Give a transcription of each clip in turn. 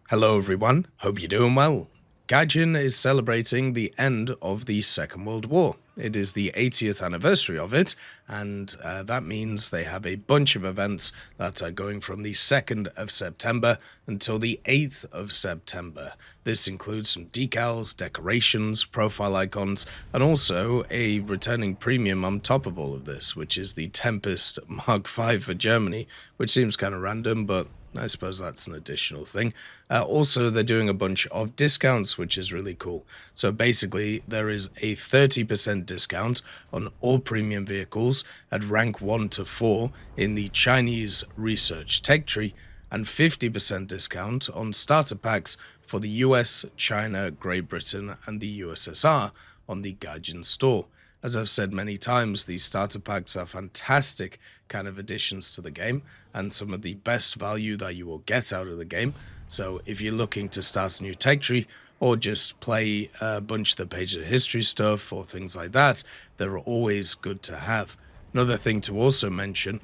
Hello everyone, hope you're doing well. Gaijin is celebrating the end of the Second World War. It is the 80th anniversary of it, and that means they have a bunch of events that are going from the 2nd of September until the 8th of September. This includes some decals, decorations, profile icons, and also a returning premium on top of all of this, which is the Tempest Mk.V for Germany, which seems kind of random, but I suppose that's an additional thing. Also, they're doing a bunch of discounts, which is really cool. So basically, there is a 30% discount on all premium vehicles at rank 1 to 4 in the Chinese research tech tree, and 50% discount on starter packs for the US, China, Great Britain, and the USSR on the Gaijin store. As I've said many times, these starter packs are fantastic kind of additions to the game and some of the best value that you will get out of the game. So if you're looking to start a new tech tree or just play a bunch of the pages of history stuff or things like that, they're always good to have. Another thing to also mention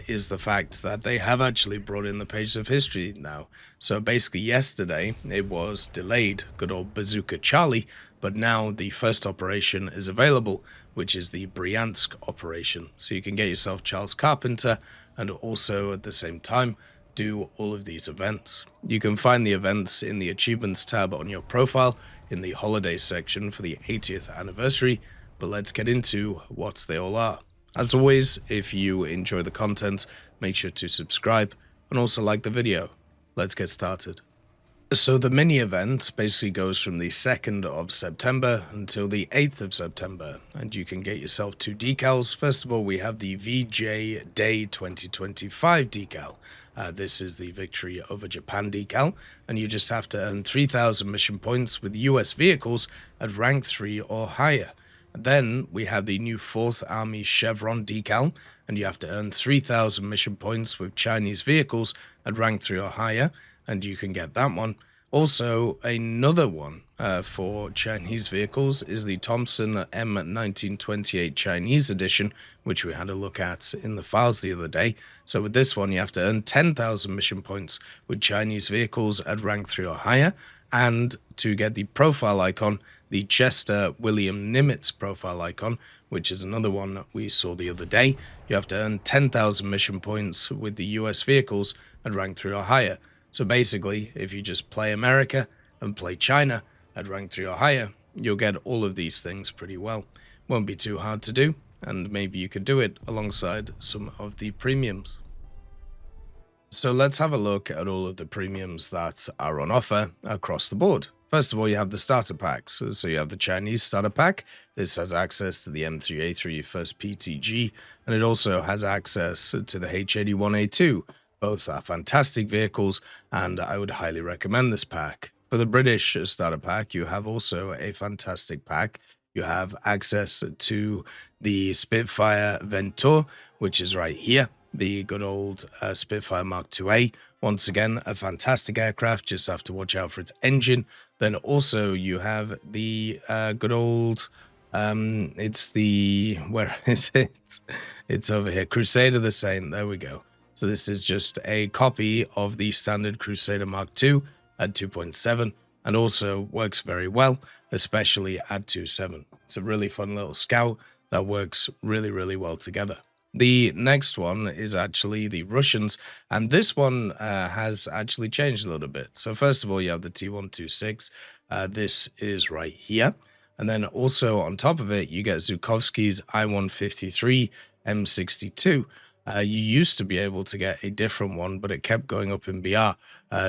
is the fact that they have actually brought in the pages of history now. So basically yesterday it was delayed, good old Bazooka Charlie, but now the first operation is available, which is the Bryansk operation. So you can get yourself Charles Carpenter and also at the same time do all of these events. You can find the events in the achievements tab on your profile in the holiday section for the 80th anniversary, but let's get into what they all are. As always, if you enjoy the content, make sure to subscribe and also like the video. Let's get started. So the mini event basically goes from the 2nd of September until the 8th of September, and you can get yourself 2 decals. First of all, we have the VJ Day 2025 decal. This is the Victory over Japan decal, and you just have to earn 3,000 mission points with US vehicles at rank 3 or higher. Then we have the new 4th Army Chevron decal, and you have to earn 3,000 mission points with Chinese vehicles at rank 3 or higher, and you can get that one. Also, another one for Chinese vehicles is the Thompson M1928 Chinese edition, which we had a look at in the files the other day. So with this one, you have to earn 10,000 mission points with Chinese vehicles at rank 3 or higher, and to get the profile icon, the Chester William Nimitz profile icon, which is another one we saw the other day, you have to earn 10,000 mission points with the US vehicles at rank 3 or higher. So basically, if you just play America and play China at rank 3 or higher, you'll get all of these things pretty well. Won't be too hard to do, and maybe you could do it alongside some of the premiums. So let's have a look at all of the premiums that are on offer across the board. First of all, you have the starter packs. So you have the Chinese starter pack. This has access to the M3A3 First PTG, and it also has access to the H81A2. Both are fantastic vehicles, and I would highly recommend this pack. For the British starter pack, you have also a fantastic pack. You have access to the Spitfire Ventour, which is right here. The good old Spitfire Mark IIA. Once again, a fantastic aircraft, just have to watch out for its engine. Then also you have the good old, it's the, where is it? It's over here, Crusader the Saint, there we go. So this is just a copy of the standard Crusader Mark II at 2.7, and also works very well, especially at 2.7. It's a really fun little scout that works really, really well together. The next one is actually the Russians, and this one has actually changed a little bit. So first of all, you have the T126. This is right here. And then also on top of it, you get Zhukovsky's I-153 M62. You used to be able to get a different one, but it kept going up in BR,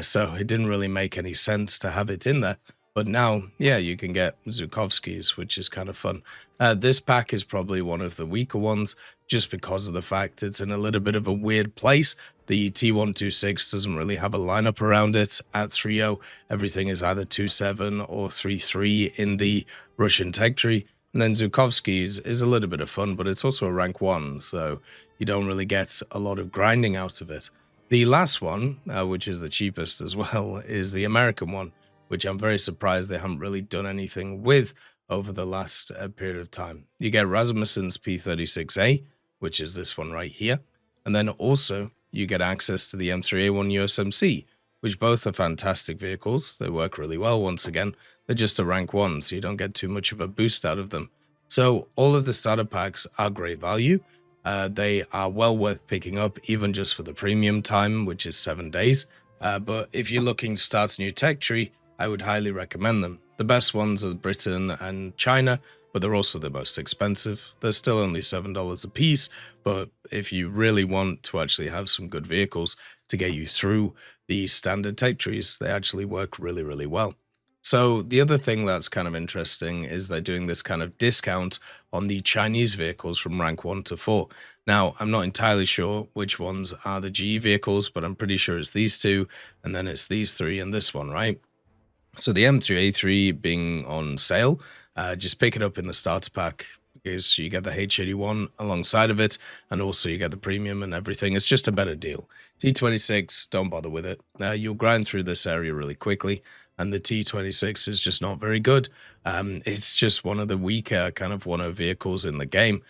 so it didn't really make any sense to have it in there. But now, yeah, you can get Zhukovsky's, which is kind of fun. This pack is probably one of the weaker ones, just because of the fact it's in a little bit of a weird place. The T126 doesn't really have a lineup around it at 3.0. Everything is either 2.7 or 3.3 in the Russian tech tree. And then Zhukovsky's is a little bit of fun, but it's also a rank 1, so you don't really get a lot of grinding out of it. The last one, which is the cheapest as well, is the American one, which I'm very surprised they haven't really done anything with over the last period of time. You get Rasmussen's P36A, which is this one right here, and then also you get access to the M3A1 USMC, which both are fantastic vehicles. They work really well. Once again, they're just a rank 1, so you don't get too much of a boost out of them. So all of the starter packs are great value. They are well worth picking up, even just for the premium time, which is 7 days. But if you're looking to start a new tech tree, I would highly recommend them. The best ones are Britain and China, but they're also the most expensive. They're still only $7 a piece, but if you really want to actually have some good vehicles to get you through the standard tech trees, they actually work really, really well. So the other thing that's kind of interesting is they're doing this kind of discount on the Chinese vehicles from rank 1 to 4. Now, I'm not entirely sure which ones are the GE vehicles, but I'm pretty sure it's these two, and then it's these three and this one, right? So the M3A3 being on sale, just pick it up in the starter pack because you get the H81 alongside of it, and also you get the premium and everything. It's just a better deal. T26, don't bother with it. You'll grind through this area really quickly, and the T26 is just not very good. It's just one of the weaker kind of 1.0 vehicles in the game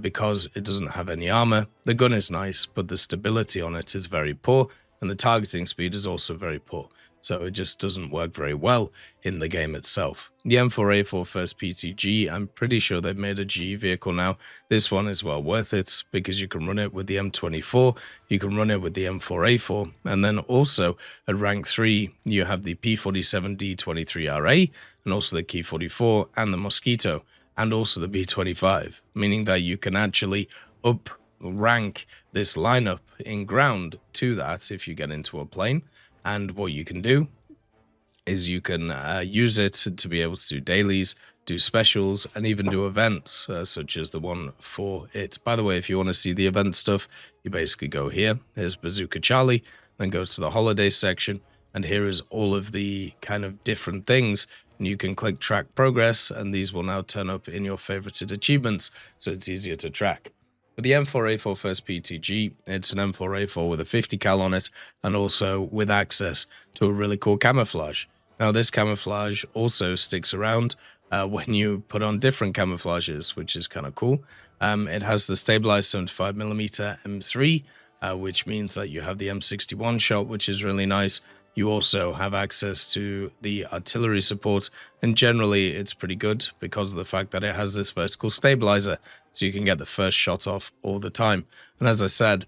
because it doesn't have any armor. The gun is nice, but the stability on it is very poor, and the targeting speed is also very poor. So it just doesn't work very well in the game itself. The M4A4 first PTG, I'm pretty sure they've made a GE vehicle now. This one is well worth it because you can run it with the M24, you can run it with the M4A4, and then also at rank 3, you have the P47D23RA, and also the Key 44, and the Mosquito, and also the B25, meaning that you can actually up rank this lineup in ground to that if you get into a plane. And what you can do is you can use it to be able to do dailies, do specials, and even do events, such as the one for it. By the way, if you want to see the event stuff, you basically go here. Here's Bazooka Charlie, then go to the holiday section, and here is all of the kind of different things. And you can click track progress, and these will now turn up in your favorited achievements, so it's easier to track. With the M4A4 first PTG, it's an M4A4 with a 50 cal on it, and also with access to a really cool camouflage. Now, this camouflage also sticks around when you put on different camouflages, which is kind of cool. It has the stabilized 75mm M3, which means that you have the M61 shot, which is really nice. You also have access to the artillery support, and generally it's pretty good because of the fact that it has this vertical stabilizer, so you can get the first shot off all the time. And as I said,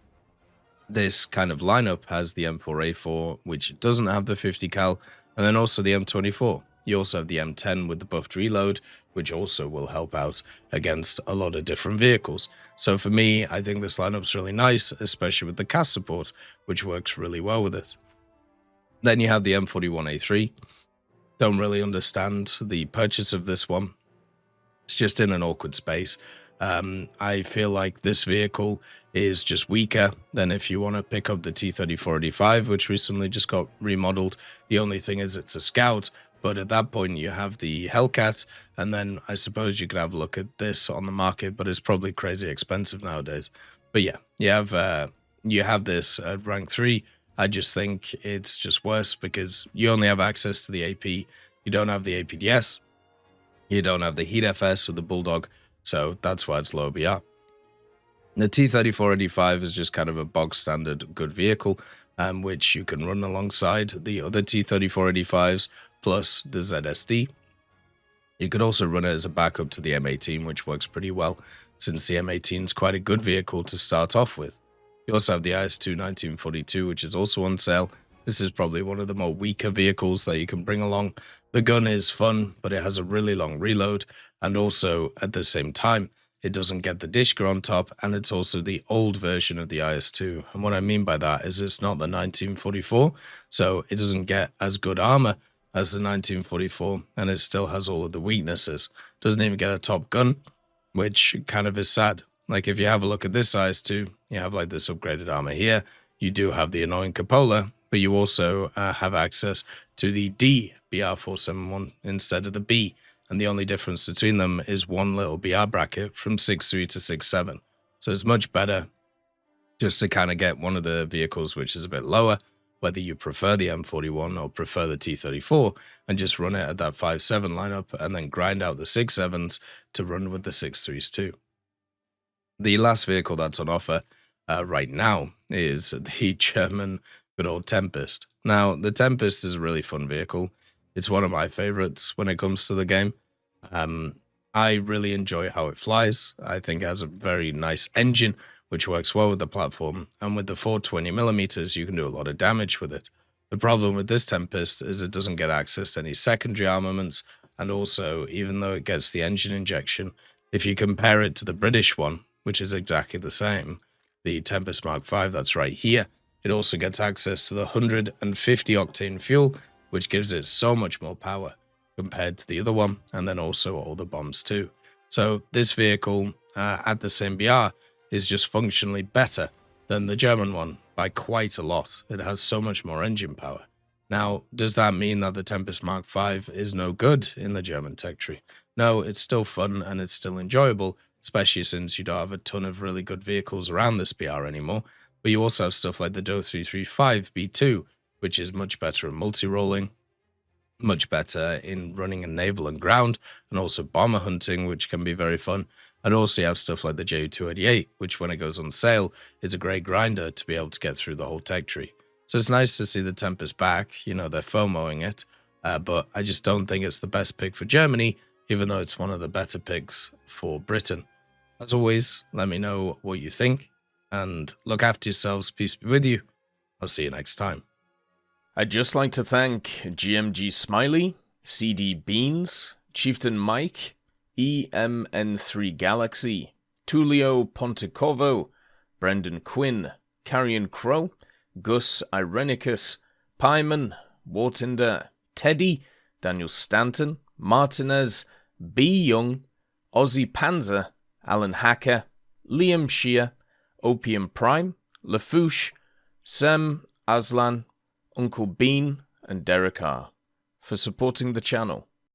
this kind of lineup has the M4A4, which doesn't have the 50 cal, and then also the M24. You also have the M10 with the buffed reload, which also will help out against a lot of different vehicles. So for me, I think this lineup's really nice, especially with the cast support, which works really well with it. Then you have the M41A3. Don't really understand the purchase of this one. It's just in an awkward space. I feel like this vehicle is just weaker than if you want to pick up the T3485, which recently just got remodeled. The only thing is it's a Scout, but at that point you have the Hellcat, and then I suppose you could have a look at this on the market, but it's probably crazy expensive nowadays. But yeah, you have this at rank 3. I just think it's just worse because you only have access to the AP. You don't have the APDS. You don't have the Heat FS or the Bulldog. So that's why it's low BR. The T3485 is just kind of a bog standard good vehicle, which you can run alongside the other T3485s plus the ZSD. You could also run it as a backup to the M18, which works pretty well since the M18 is quite a good vehicle to start off with. You also have the IS-2 1942, which is also on sale. This is probably one of the more weaker vehicles that you can bring along. The gun is fun, but it has a really long reload, and also at the same time, it doesn't get the Dishka on top, and it's also the old version of the IS-2. And what I mean by that is it's not the 1944, so it doesn't get as good armor as the 1944, and it still has all of the weaknesses. Doesn't even get a top gun, which kind of is sad. Like, if you have a look at this IS-2, you have like this upgraded armor here. You do have the annoying cupola, but you also have access to the D BR471 instead of the B. And the only difference between them is one little BR bracket from 6.3 to 6.7. So it's much better just to kind of get one of the vehicles which is a bit lower, whether you prefer the M41 or prefer the T34, and just run it at that 5.7 lineup and then grind out the 6.7s to run with the 6.3s too. The last vehicle that's on offer right now is the German Good old Tempest. Now, the Tempest is a really fun vehicle. It's one of my favorites when it comes to the game. I really enjoy how it flies. I think it has a very nice engine, which works well with the platform. And with the 420mm, you can do a lot of damage with it. The problem with this Tempest is it doesn't get access to any secondary armaments. And also, even though it gets the engine injection, if you compare it to the British one, which is exactly the same, the Tempest Mk.V that's right here, it also gets access to the 150 octane fuel, which gives it so much more power compared to the other one, and then also all the bombs too. So this vehicle at the same BR is just functionally better than the German one by quite a lot. It has so much more engine power. Now, does that mean that the Tempest Mk.V is no good in the German tech tree? No, it's still fun and it's still enjoyable, especially since you don't have a ton of really good vehicles around this BR anymore. But you also have stuff like the Do335 B2, which is much better at multi-rolling, much better in running in naval and ground, and also bomber hunting, which can be very fun. And also you have stuff like the Ju-288, which when it goes on sale, is a great grinder to be able to get through the whole tech tree. So it's nice to see the Tempest back. You know, they're FOMOing it, but I just don't think it's the best pick for Germany, even though it's one of the better picks for Britain. As always, let me know what you think, and look after yourselves. Peace be with you. I'll see you next time. I'd just like to thank GMG Smiley, CD Beans, Chieftain Mike, EMN3 Galaxy, Tulio Pontecorvo, Brendan Quinn, Carrion Crow, Gus Irenicus, Pyman, Wartinder, Teddy, Daniel Stanton, Martinez, B. Young, Ozzy Panzer, Alan Hacker, Liam Shear, Opium Prime, Lafouche, Sem, Aslan, Uncle Bean, and Derek R. for supporting the channel.